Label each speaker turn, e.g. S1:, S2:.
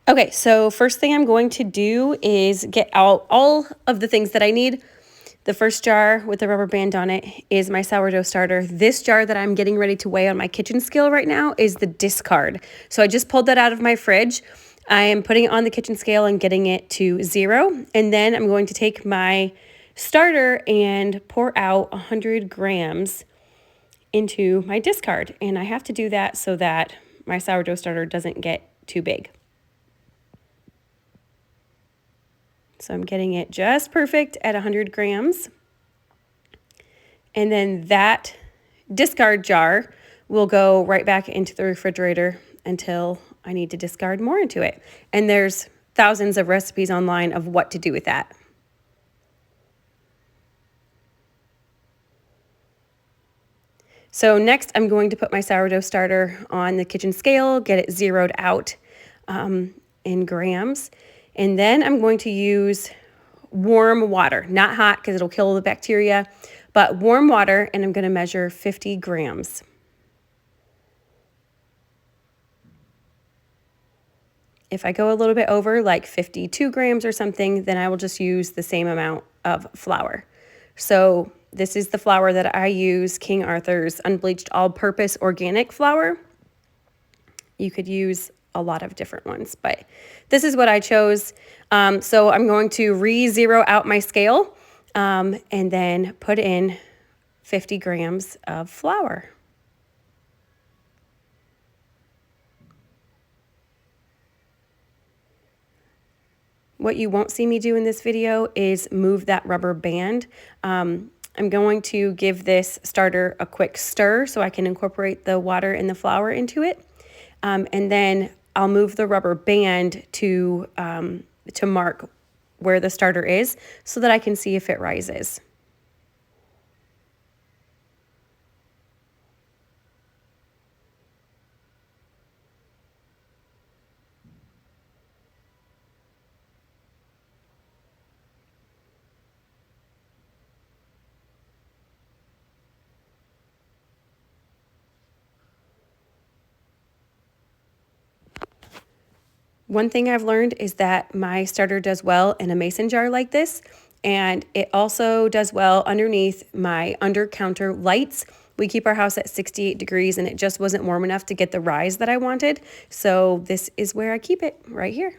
S1: Okay, so first thing I'm going to do is get out all of the things that I need. The first jar with the rubber band on it is my sourdough starter. This jar that I'm getting ready to weigh on my kitchen scale right now is the discard. So I just pulled that out of my fridge. I am putting it on the kitchen scale and getting it to 0. And then I'm going to take my starter and pour out 100 grams into my discard. And I have to do that so that my sourdough starter doesn't get too big. So I'm getting it just perfect at 100 grams. And then that discard jar will go right back into the refrigerator until I need to discard more into it. And there's thousands of recipes online of what to do with that. So next I'm going to put my sourdough starter on the kitchen scale, get it zeroed out in grams. And then I'm going to use warm water, not hot because it'll kill the bacteria, but warm water, and I'm going to measure 50 grams. If I go a little bit over, like 52 grams or something, then I will just use the same amount of flour. So this is the flour that I use, King Arthur's unbleached all-purpose organic flour. You could use a lot of different ones, but this is what I chose. So I'm going to re-zero out my scale and then put in 50 grams of flour. What you won't see me do in this video is move that rubber band. I'm going to give this starter a quick stir so I can incorporate the water and the flour into it. And then I'll move the rubber band to mark where the starter is so that I can see if it rises. One thing I've learned is that my starter does well in a mason jar like this, and it also does well underneath my under counter lights. We keep our house at 68 degrees and it just wasn't warm enough to get the rise that I wanted. So this is where I keep it, right here.